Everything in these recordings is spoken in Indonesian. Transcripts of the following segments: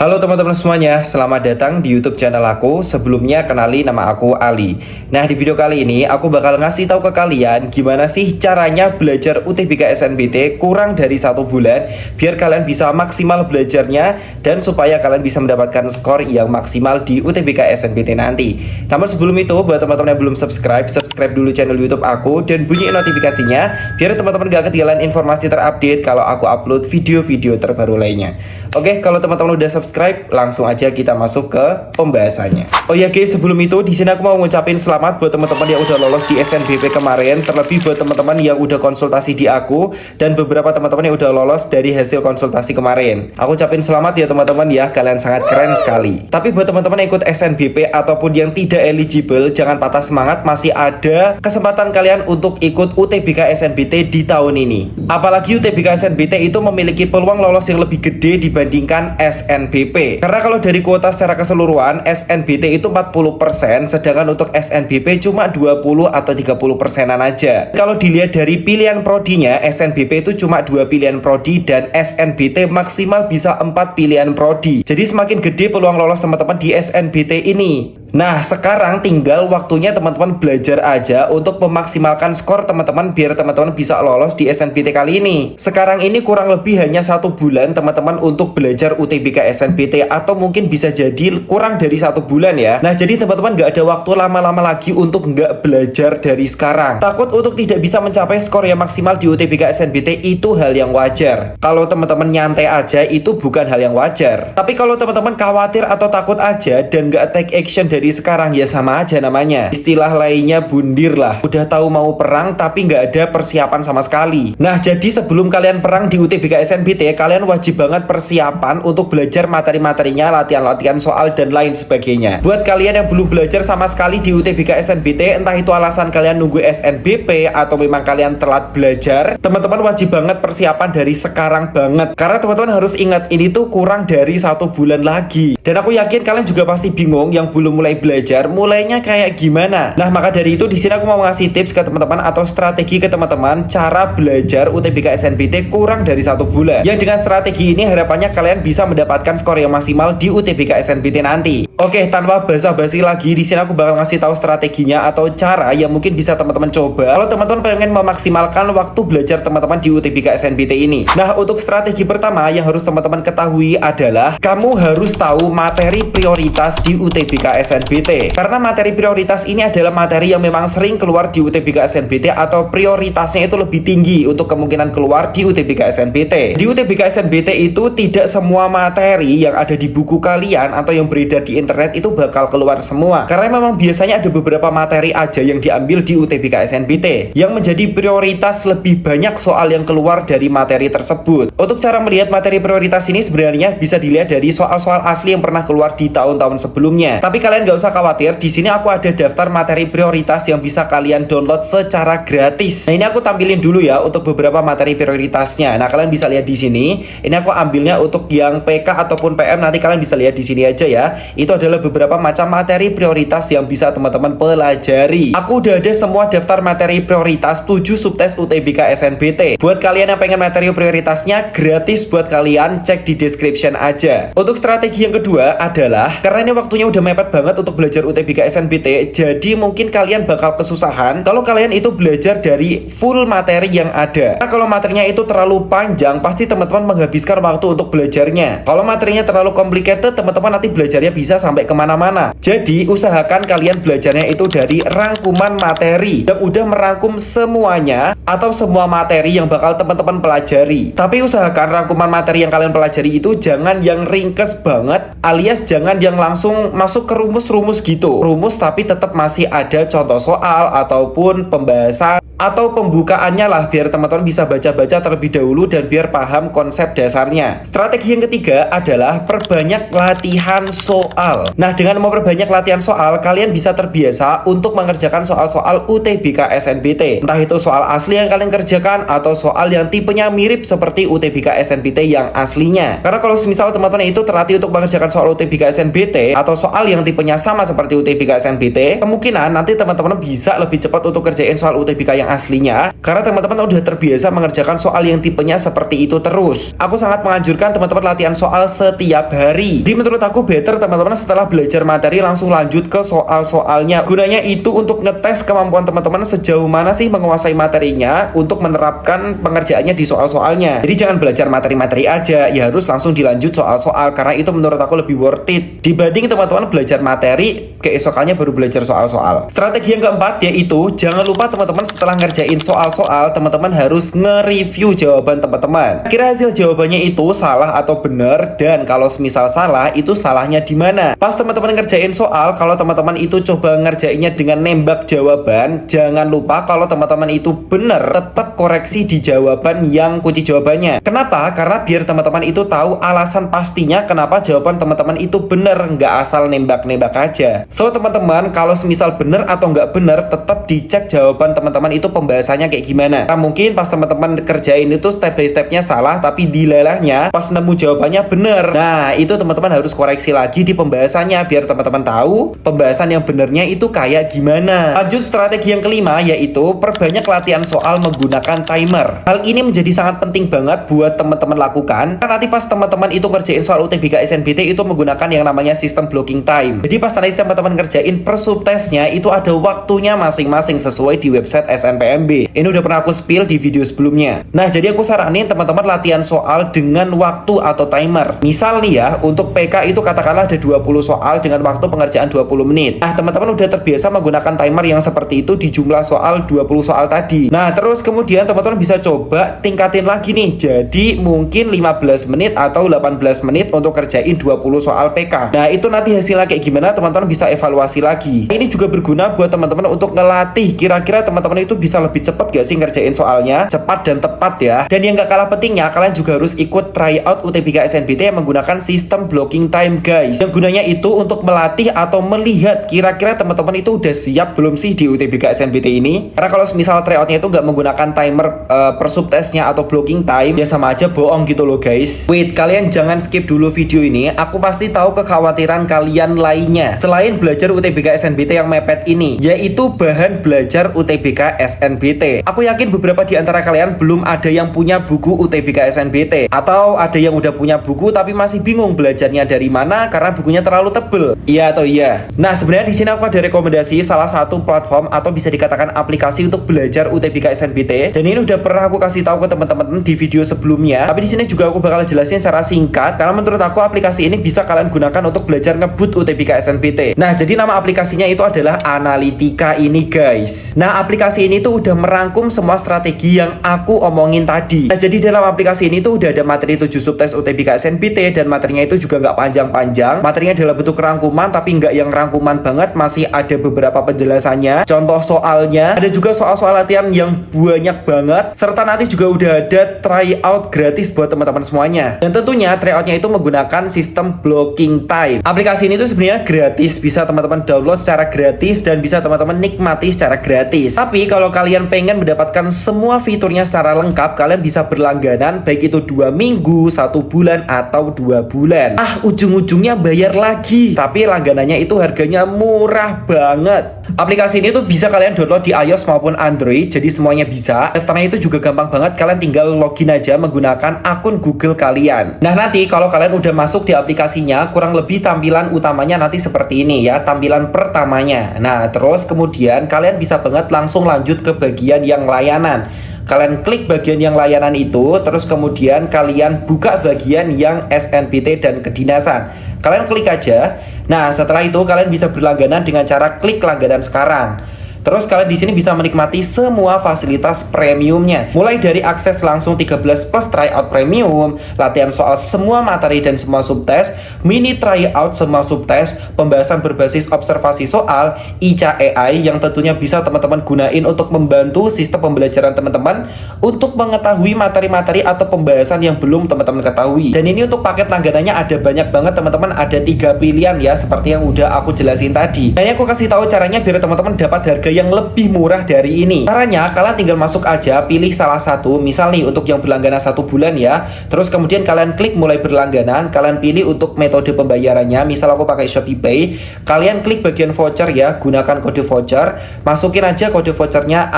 Halo teman-teman semuanya, selamat datang di YouTube channel aku. Sebelumnya kenali nama aku Ali. Nah, di video kali ini aku bakal ngasih tahu ke kalian gimana sih caranya belajar UTBK SNBT kurang dari 1 bulan biar kalian bisa maksimal belajarnya dan supaya kalian bisa mendapatkan skor yang maksimal di UTBK SNBT nanti. Namun sebelum itu, buat teman-teman yang belum subscribe dulu channel YouTube aku dan bunyiin notifikasinya biar teman-teman gak ketinggalan informasi terupdate kalau aku upload video-video terbaru lainnya. Oke, kalau teman-teman udah subscribe, langsung aja kita masuk ke pembahasannya. Oh ya guys, sebelum itu di sini aku mau ngucapin selamat buat teman-teman yang udah lolos di SNBP kemarin, terlebih buat teman-teman yang udah konsultasi di aku dan beberapa teman-teman yang udah lolos dari hasil konsultasi kemarin. Aku ucapin selamat ya teman-teman ya, kalian sangat keren sekali. Tapi buat teman-teman yang ikut SNBP ataupun yang tidak eligible, jangan patah semangat, masih ada kesempatan kalian untuk ikut UTBK SNBT di tahun ini. Apalagi UTBK SNBT itu memiliki peluang lolos yang lebih gede dibandingkan SNBP. Karena kalau dari kuota secara keseluruhan, SNBT itu 40%, sedangkan untuk SNBP cuma 20 atau 30%-an aja. Kalau dilihat dari pilihan prodinya, SNBP itu cuma 2 pilihan prodi dan SNBT maksimal bisa 4 pilihan prodi. Jadi semakin gede peluang lolos teman-teman di SNBT ini. Nah, sekarang tinggal waktunya teman-teman belajar aja untuk memaksimalkan skor teman-teman biar teman-teman bisa lolos di SNBT kali ini. Sekarang ini kurang lebih hanya 1 bulan teman-teman untuk belajar UTBK SNBT atau mungkin bisa jadi kurang dari 1 bulan ya. Nah, jadi teman-teman nggak ada waktu lama-lama lagi untuk nggak belajar dari sekarang. Takut untuk tidak bisa mencapai skor yang maksimal di UTBK SNBT itu hal yang wajar. Kalau teman-teman nyantai aja itu bukan hal yang wajar. Tapi kalau teman-teman khawatir atau takut aja dan nggak take action dari sekarang, ya sama aja namanya. Istilah lainnya bundir lah. Udah tahu mau perang tapi nggak ada persiapan sama sekali. Nah, jadi sebelum kalian perang di UTBK SNBT, kalian wajib banget persiapan untuk belajar materi-materinya, latihan-latihan soal dan lain sebagainya. Buat kalian yang belum belajar sama sekali di UTBK SNBT, entah itu alasan kalian nunggu SNBP atau memang kalian telat belajar, teman-teman wajib banget persiapan dari sekarang banget. Karena teman-teman harus ingat, ini tuh kurang dari 1 bulan lagi. Dan aku yakin kalian juga pasti bingung yang belum mulai belajar, mulainya kayak gimana. Nah, maka dari itu di sini aku mau ngasih tips ke teman-teman atau strategi ke teman-teman cara belajar UTBK SNBT kurang dari 1 bulan. Yang dengan strategi ini harapannya kalian bisa mendapatkan skor yang maksimal di UTBK SNBT nanti. Oke, tanpa basa-basi lagi, di sini aku bakal ngasih tahu strateginya atau cara yang mungkin bisa teman-teman coba kalau teman-teman pengen memaksimalkan waktu belajar teman-teman di UTBK SNBT ini. Nah, untuk strategi pertama yang harus teman-teman ketahui adalah kamu harus tahu materi prioritas di UTBK SNBT. Karena materi prioritas ini adalah materi yang memang sering keluar di UTBK SNBT atau prioritasnya itu lebih tinggi untuk kemungkinan keluar di UTBK SNBT. Di UTBK SNBT itu tidak semua materi yang ada di buku kalian atau yang beredar di internet itu bakal keluar semua. Karena memang biasanya ada beberapa materi aja yang diambil di UTBK SNBT yang menjadi prioritas lebih banyak soal yang keluar dari materi tersebut. Untuk cara melihat materi prioritas ini sebenarnya bisa dilihat dari soal-soal asli yang pernah keluar di tahun-tahun sebelumnya. Tapi kalian gak usah khawatir, di sini aku ada daftar materi prioritas yang bisa kalian download secara gratis. Nah, ini aku tampilin dulu ya untuk beberapa materi prioritasnya. Nah, kalian bisa lihat di sini. Ini aku ambilnya untuk yang PK ataupun PM, nanti kalian bisa lihat di sini aja ya. Itu adalah beberapa macam materi prioritas yang bisa teman-teman pelajari. Aku udah ada semua daftar materi prioritas 7 subtes UTBK SNBT. Buat kalian yang pengen materi prioritasnya gratis buat kalian, cek di description aja. Untuk strategi yang kedua adalah karena ini waktunya udah mepet banget untuk belajar UTBK SNBT, jadi mungkin kalian bakal kesusahan kalau kalian itu belajar dari full materi yang ada. Nah, kalau materinya itu terlalu panjang, pasti teman-teman menghabiskan waktu untuk belajarnya. Kalau materinya terlalu complicated, teman-teman nanti belajarnya bisa sampai kemana-mana. Jadi, usahakan kalian belajarnya itu dari rangkuman materi yang udah merangkum semuanya atau semua materi yang bakal teman-teman pelajari. Tapi usahakan rangkuman materi yang kalian pelajari itu jangan yang ringkes banget, alias jangan yang langsung masuk ke rumus-rumus gitu. Rumus tapi tetap masih ada contoh soal ataupun pembahasan atau pembukaannya lah biar teman-teman bisa baca-baca terlebih dahulu dan biar paham konsep dasarnya. Strategi yang ketiga adalah perbanyak latihan soal. Nah, dengan memperbanyak latihan soal, kalian bisa terbiasa untuk mengerjakan soal-soal UTBK SNBT. Entah itu soal asli yang kalian kerjakan atau soal yang tipenya mirip seperti UTBK SNBT yang aslinya. Karena kalau misal teman-teman itu terlatih untuk mengerjakan soal UTBK SNBT atau soal yang tipenya sistemnya sama seperti UTBK SNBT, kemungkinan nanti teman-teman bisa lebih cepat untuk kerjain soal UTBK yang aslinya, karena teman-teman udah terbiasa mengerjakan soal yang tipenya seperti itu terus. Aku sangat menganjurkan teman-teman latihan soal setiap hari. Jadi menurut aku better teman-teman setelah belajar materi langsung lanjut ke soal-soalnya. Gunanya itu untuk ngetes kemampuan teman-teman sejauh mana sih menguasai materinya untuk menerapkan pengerjaannya di soal-soalnya. Jadi jangan belajar materi-materi aja, ya harus langsung dilanjut soal-soal, karena itu menurut aku lebih worth it dibanding teman-teman belajar materi keesokannya baru belajar soal-soal. Strategi yang keempat yaitu jangan lupa teman-teman setelah ngerjain soal-soal teman-teman harus nge-review jawaban teman-teman. Kira hasil jawabannya itu salah atau benar, dan kalau semisal salah itu salahnya di mana. Pas teman-teman ngerjain soal, kalau teman-teman itu coba ngerjainnya dengan nembak jawaban, jangan lupa kalau teman-teman itu benar, tetap koreksi di jawaban yang kunci jawabannya. Kenapa? Karena biar teman-teman itu tahu alasan pastinya kenapa jawaban teman-teman itu benar, nggak asal nembak-nembak aja. So teman-teman, kalau semisal benar atau nggak benar, tetap dicek jawaban teman-teman itu pembahasannya kayak gimana. Nah, mungkin pas teman-teman kerjain itu step by stepnya salah, tapi di lelahnya pas nemu jawabannya benar. Nah, itu teman-teman harus koreksi lagi di pembahasannya biar teman-teman tahu pembahasan yang benernya itu kayak gimana. Lanjut strategi yang kelima yaitu perbanyak latihan soal menggunakan timer. Hal ini menjadi sangat penting banget buat teman-teman lakukan, karena nanti pas teman-teman itu ngerjain soal UTBK SNBT itu menggunakan yang namanya sistem blocking time. Jadi pas nanti teman-teman ngerjain per subtesnya itu ada waktunya masing-masing sesuai di website SNPMB. Ini udah pernah aku spill di video sebelumnya. Nah, jadi aku saranin teman-teman latihan soal dengan waktu atau timer. Misal nih ya, untuk PK itu katakanlah ada 20 soal dengan waktu pengerjaan 20 menit. Nah, teman-teman udah terbiasa menggunakan timer yang seperti itu di jumlah soal 20 soal tadi. Nah, terus kemudian teman-teman bisa coba tingkatin lagi nih. Jadi mungkin 15 menit atau 18 menit untuk kerjain 20 soal PK. Nah, itu nanti hasilnya kayak gimana teman-teman bisa evaluasi lagi. Ini juga berguna buat teman-teman untuk ngelatih kira-kira teman-teman itu bisa lebih cepat gak sih ngerjain soalnya, cepat dan tepat ya. Dan yang gak kalah pentingnya, kalian juga harus ikut tryout UTBK SNBT yang menggunakan sistem blocking time guys. Yang gunanya itu untuk melatih atau melihat kira-kira teman-teman itu udah siap belum sih di UTBK SNBT ini. Karena kalau misal tryoutnya itu gak menggunakan timer per subtesnya atau blocking time, ya sama aja bohong gitu loh guys. Wait, kalian jangan skip dulu video ini. Aku pasti tahu kekhawatiran kalian lainnya selain belajar UTBK SNBT yang mepet ini, yaitu bahan belajar UTBK SNBT. Aku yakin beberapa di antara kalian belum ada yang punya buku UTBK SNBT, atau ada yang udah punya buku tapi masih bingung belajarnya dari mana karena bukunya terlalu tebel. Iya atau iya? Nah, sebenarnya di sini aku ada rekomendasi salah satu platform atau bisa dikatakan aplikasi untuk belajar UTBK SNBT, dan ini udah pernah aku kasih tahu ke teman-teman di video sebelumnya. Tapi di sini juga aku bakal jelasin secara singkat karena menurut aku aplikasi ini bisa kalian gunakan untuk belajar ngebut UTBK SNBT. Nah, jadi nama aplikasinya itu adalah Analitika ini guys. Nah, aplikasi ini tuh udah merangkum semua strategi yang aku omongin tadi. Nah, jadi dalam aplikasi ini tuh udah ada materi 7 subtes UTBK SNBT, dan materinya itu juga nggak panjang-panjang. Materinya dalam bentuk rangkuman, tapi nggak yang rangkuman banget, masih ada beberapa penjelasannya, contoh soalnya, ada juga soal-soal latihan yang banyak banget, serta nanti juga udah ada tryout gratis buat teman-teman semuanya. Dan tentunya tryoutnya itu menggunakan sistem blocking time. Aplikasi ini tuh sebenarnya gratis, bisa teman-teman download secara gratis dan bisa teman-teman nikmati secara gratis. Tapi kalau kalian pengen mendapatkan semua fiturnya secara lengkap, kalian bisa berlangganan, baik itu 2 minggu, 1 bulan, atau 2 bulan. Ujung-ujungnya bayar lagi. Tapi langganannya itu harganya murah banget. Aplikasi ini tuh bisa kalian download di iOS maupun Android, jadi semuanya bisa. Daftarnya itu juga gampang banget, kalian tinggal login aja menggunakan akun Google kalian. Nah, nanti kalau kalian udah masuk di aplikasinya, kurang lebih tampilan utamanya nanti seperti ini ya, tampilan pertamanya. Nah, terus kemudian kalian bisa banget langsung lanjut ke bagian yang layanan. Kalian klik bagian yang layanan itu, terus kemudian kalian buka bagian yang SNBT dan kedinasan. Kalian klik aja. Nah, setelah itu kalian bisa berlangganan dengan cara klik langganan sekarang. Terus kalian di sini bisa menikmati semua fasilitas premiumnya, mulai dari akses langsung 13 plus tryout premium, latihan soal semua materi dan semua subtes, mini tryout semua subtes, pembahasan berbasis observasi soal, ICA AI yang tentunya bisa teman-teman gunain untuk membantu sistem pembelajaran teman-teman untuk mengetahui materi-materi atau pembahasan yang belum teman-teman ketahui. Dan ini untuk paket langganannya ada banyak banget teman-teman, ada 3 pilihan ya, seperti yang udah aku jelasin tadi. Nah, aku kasih tahu caranya biar teman-teman dapat harga yang lebih murah dari ini. Caranya kalian tinggal masuk aja, pilih salah satu, misal nih untuk yang berlangganan 1 bulan ya. Terus kemudian kalian klik mulai berlangganan, kalian pilih untuk metode pembayarannya, misal aku pakai Shopee Pay. Kalian klik bagian voucher ya, gunakan kode voucher, masukin aja kode vouchernya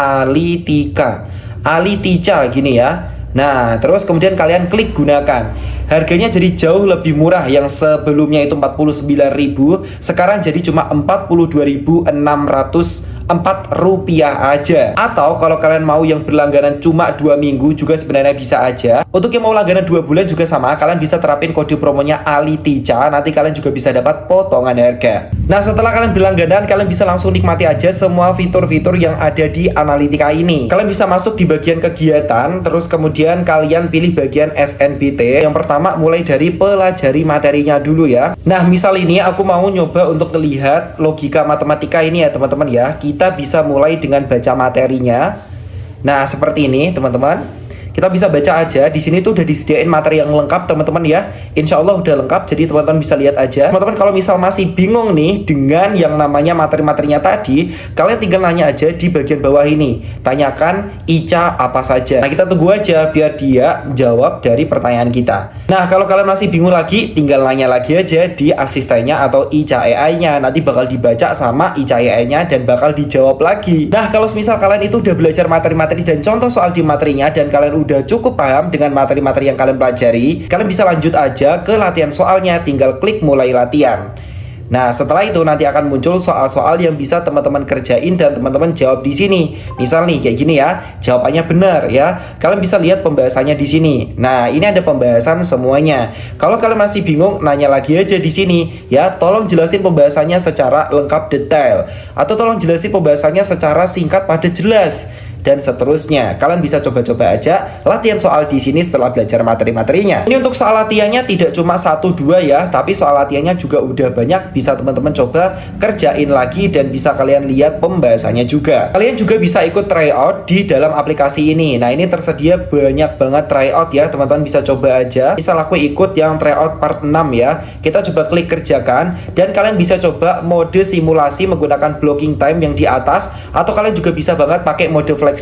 Alitica gini ya. Nah, terus kemudian kalian klik gunakan. Harganya jadi jauh lebih murah, yang sebelumnya itu 49.000, sekarang jadi cuma 42.604 rupiah aja. Atau kalau kalian mau yang berlangganan cuma 2 minggu juga sebenarnya bisa aja. Untuk yang mau langganan 2 bulan juga sama, kalian bisa terapin kode promonya Alitica, nanti kalian juga bisa dapat potongan harga. Nah, setelah kalian berlangganan, kalian bisa langsung nikmati aja semua fitur-fitur yang ada di Analitika ini. Kalian bisa masuk di bagian kegiatan, terus kemudian kalian pilih bagian SNBT. Yang pertama mulai dari pelajari materinya dulu ya. Nah, misal ini aku mau nyoba untuk melihat logika matematika ini ya teman-teman ya. Kita bisa mulai dengan baca materinya. Nah, seperti ini teman-teman. Kita bisa baca aja, di sini tuh udah disediain materi yang lengkap teman-teman ya. Insya Allah udah lengkap, jadi teman-teman bisa lihat aja. Teman-teman kalau misal masih bingung nih dengan yang namanya materi-materinya tadi, kalian tinggal nanya aja di bagian bawah ini. Tanyakan Ica apa saja. Nah, kita tunggu aja biar dia jawab dari pertanyaan kita. Nah, kalau kalian masih bingung lagi, tinggal nanya lagi aja di asistennya atau Ica AI-nya. Nanti bakal dibaca sama Ica AI-nya dan bakal dijawab lagi. Nah, kalau misal kalian itu udah belajar materi-materi dan contoh soal di materinya dan kalian udah cukup paham dengan materi-materi yang kalian pelajari, kalian bisa lanjut aja ke latihan soalnya, tinggal klik mulai latihan. Nah, setelah itu nanti akan muncul soal-soal yang bisa teman-teman kerjain dan teman-teman jawab di sini. Misal nih kayak gini ya, jawabannya benar ya. Kalian bisa lihat pembahasannya di sini. Nah, ini ada pembahasan semuanya. Kalau kalian masih bingung, nanya lagi aja di sini ya. Tolong jelasin pembahasannya secara lengkap detail, atau tolong jelasin pembahasannya secara singkat padat jelas, dan seterusnya. Kalian bisa coba-coba aja latihan soal di sini setelah belajar materi-materinya. Ini untuk soal latihannya tidak cuma 1-2 ya, tapi soal latihannya juga udah banyak, bisa teman-teman coba kerjain lagi dan bisa kalian lihat pembahasannya juga. Kalian juga bisa ikut tryout di dalam aplikasi ini. Nah, ini tersedia banyak banget tryout ya, teman-teman bisa coba aja. Misal aku ikut yang tryout part 6 ya. Kita coba klik kerjakan dan kalian bisa coba mode simulasi menggunakan blocking time yang di atas, atau kalian juga bisa banget pakai mode fleksibel.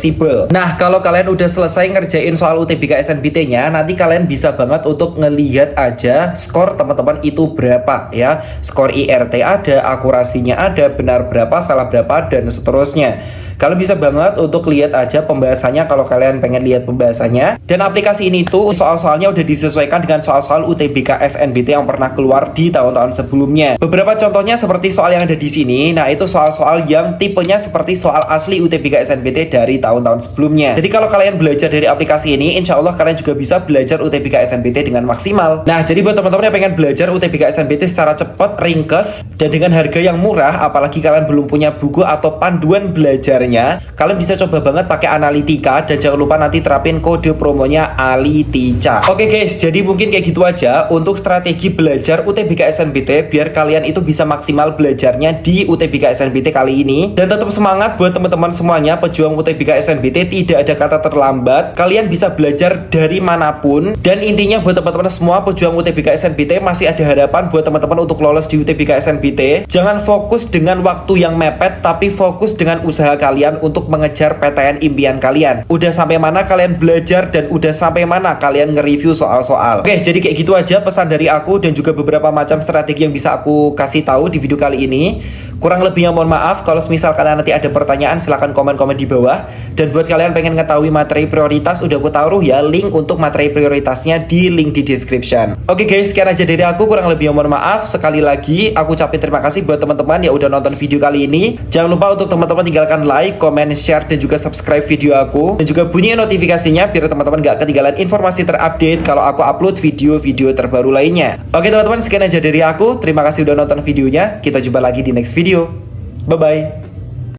Nah, kalau kalian udah selesai ngerjain soal UTBK SNBT-nya, nanti kalian bisa banget untuk ngelihat aja skor teman-teman itu berapa ya. Skor IRT ada, akurasinya ada, benar berapa, salah berapa, dan seterusnya. Kalian bisa banget untuk lihat aja pembahasannya kalau kalian pengen lihat pembahasannya. Dan aplikasi ini tuh soal-soalnya udah disesuaikan dengan soal-soal UTBK SNBT yang pernah keluar di tahun-tahun sebelumnya. Beberapa contohnya seperti soal yang ada di sini. Nah, itu soal-soal yang tipenya seperti soal asli UTBK SNBT dari tahun-tahun sebelumnya. Jadi kalau kalian belajar dari aplikasi ini, insya Allah kalian juga bisa belajar UTBK SNBT dengan maksimal. Nah, jadi buat teman-teman yang pengen belajar UTBK SNBT secara cepat, ringkes, dan dengan harga yang murah, apalagi kalian belum punya buku atau panduan belajar, kalian bisa coba banget pakai Analitika, dan jangan lupa nanti terapin kode promonya Alitica. Oke guys, jadi mungkin kayak gitu aja untuk strategi belajar UTBK SNBT biar kalian itu bisa maksimal belajarnya di UTBK SNBT kali ini. Dan tetap semangat buat teman-teman semuanya pejuang UTBK SNBT, tidak ada kata terlambat. Kalian bisa belajar dari manapun, dan intinya buat teman-teman semua pejuang UTBK SNBT masih ada harapan buat teman-teman untuk lolos di UTBK SNBT. Jangan fokus dengan waktu yang mepet, tapi fokus dengan usaha kalian untuk mengejar PTN impian kalian. Udah sampai mana kalian belajar dan udah sampai mana kalian nge-review soal-soal. Oke, jadi kayak gitu aja pesan dari aku dan juga beberapa macam strategi yang bisa aku kasih tahu di video kali ini. Kurang lebihnya mohon maaf. Kalau misal kalian nanti ada pertanyaan, silahkan komen-komen di bawah. Dan buat kalian pengen ngetahui materi prioritas, udah aku taruh ya link untuk materi prioritasnya di link di description. Oke guys, sekian aja dari aku. Kurang lebihnya mohon maaf. Sekali lagi aku ucapin terima kasih buat teman-teman yang udah nonton video kali ini. Jangan lupa untuk teman-teman tinggalkan like, komen, share, dan juga subscribe video aku. Dan juga bunyi notifikasinya biar teman-teman gak ketinggalan informasi terupdate kalau aku upload video-video terbaru lainnya. Oke teman-teman, sekian aja dari aku. Terima kasih udah nonton videonya. Kita jumpa lagi di next video. Bye-bye.